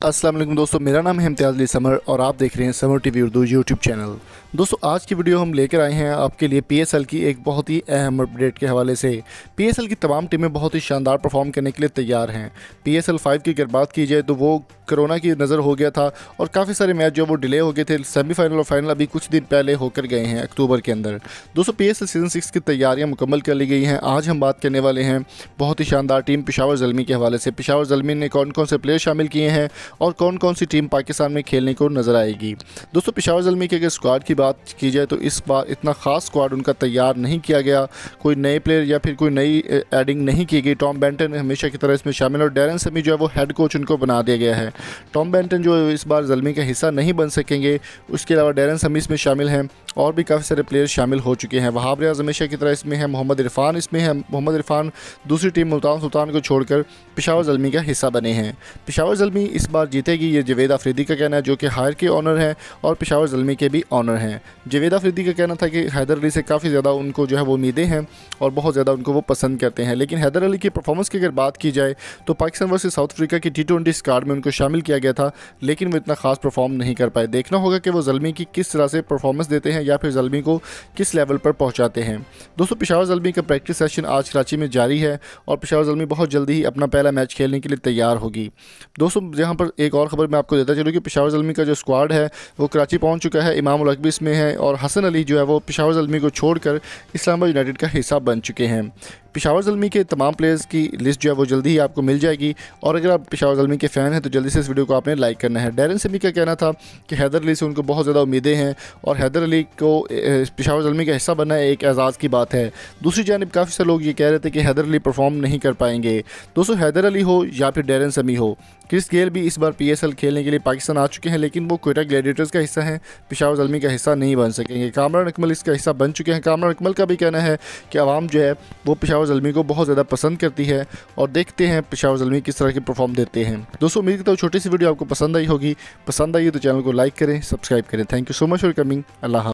अस्सलाम वालेकुम दोस्तों, मेरा नाम है इम्तियाज़ अली समर और आप देख रहे हैं summer TV Urdu YouTube channel. दोस्तों, आज की वीडियो हम लेकर आए हैं आपके लिए पीएसएल की एक बहुत ही अहम अपडेट के हवाले से। पीएसएल की तमाम टीमें बहुत ही शानदार परफॉर्म करने के लिए तैयार हैं। पीएसएल 5 की अगर बात की जाए तो वो कोरोना की नज़र हो गया था और काफ़ी सारे मैच जो वो डिले हो गए थे। सेमीफाइनल और फाइनल अभी कुछ दिन पहले होकर गए हैं अक्टूबर के अंदर। दोस्तों, पीएसएल सीज़न 6 की तैयारियां मुकम्मल कर ली गई हैं। आज हम बात करने वाले हैं बहुत ही शानदार टीम पेशावर ज़ल्मी के हवाले से। पेशावर ज़ल्मी ने कौन कौन से प्लेयर शामिल किए हैं और कौन कौन सी टीम पाकिस्तान में खेलने को नज़र आएगी। दोस्तों, पेशावर ज़ल्मी के अगर स्क्वाड की बात की जाए तो इस बार इतना ख़ास स्क्वाड उनका तैयार नहीं किया गया। कोई नए प्लेयर या फिर कोई नई एडिंग नहीं की गई। टॉम बेंटन हमेशा की तरह इसमें शामिल और डैरेन समी जो है वो हेड कोच उनको बना दिया गया है। टॉम बेंटन जो इस बार ज़ल्मी का हिस्सा नहीं बन सकेंगे। उसके अलावा डैरेन समी इसमें शामिल हैं और भी काफ़ी सारे प्लेयर शामिल हो चुके हैं। वहाब रियाज हमेशा की तरह इसमें है। मोहम्मद इरफान इसमें है। मोहम्मद इरफान दूसरी टीम मुल्तान सुल्तान को छोड़कर पेशावर ज़ल्मी का हिस्सा बने हैं। पेशावर ज़ल्मी इस बार जीतेगी, ये जावेद अफरीदी का कहना है, जो कि हायर के ऑनर हैं और पेशावर ज़ल्मी के भी ऑनर हैं। जावेद अफरीदी का कहना था कि हैदर अली से काफ़ी ज़्यादा उनको जो है वो उम्मीदें हैं और बहुत ज़्यादा उनको वो पसंद करते हैं। लेकिन हैदर अली की परफॉर्मेंस की अगर बात की जाए तो पाकिस्तान वर्सेस साउथ अफ्रीका की T20 स्क्वाड में उनको शामिल किया गया था, लेकिन वो इतना खास परफॉर्म नहीं कर पाए। देखना होगा कि वो ज़ल्मी की किस तरह से परफॉर्मेंस देते हैं या फिर ज़ल्मी को किस लेवल पर पहुंचाते हैं। दोस्तों, पेशावर ज़ल्मी का प्रैक्टिस सेशन आज कराची में जारी है और पेशावर ज़ल्मी बहुत जल्दी ही अपना पहला मैच खेलने के लिए तैयार होगी। दोस्तों, यहाँ पर एक और ख़बर मैं आपको देता चलूँ कि पेशावर ज़ल्मी का जो स्क्वाड है वो कराची पहुँच चुका है। इमाम उल अकबी इसमें है और हसन अली जो है वो पेशावर ज़ल्मी को छोड़कर इस्लामाबाद यूनाइटेड का हिस्सा बन चुके हैं। पेशावर ज़ल्मी के तमाम प्लेयर्स की लिस्ट जो है वो जल्दी ही आपको मिल जाएगी और अगर आप पेशावर ज़ल्मी के फ़ैन हैं तो जल्दी से इस वीडियो को आपने लाइक करना है। डैरेन समी का कहना था कि हैदर अली से उनको बहुत ज़्यादा उम्मीदें हैं और हैदर अली को पेशावर ज़ल्मी का हिस्सा बनना एक एजाज़ की बात है। दूसरी जानिब काफ़ी से लोग ये कह रहे थे कि हैदर अली परफॉर्म नहीं कर पाएंगे। दोस्तों, हैदर अली हो या फिर डैरेन समी हो, क्रिस गेल भी इस बार पीएसएल खेलने के लिए पाकिस्तान आ चुके हैं, लेकिन वो क्वेटा ग्लैडिएटर्स का हिस्सा हैं, पेशावर ज़ल्मी का हिस्सा नहीं बन सकेंगे। कामरान अकमल इसका हिस्सा बन चुके हैं। कामरान अकमल का भी कहना है कि आवाम जो है वो पेशावर ज़ल्मी को बहुत ज़्यादा पसंद करती है और देखते हैं पेशावर ज़ल्मी किस तरह के परफॉर्म देते हैं। दोस्तों, उम्मीद करता हूँ छोटी सी वीडियो आपको पसंद आई होगी। पसंद आई तो चैनल को लाइक करें, सब्सक्राइब करें। Thank you so much for coming. Allah.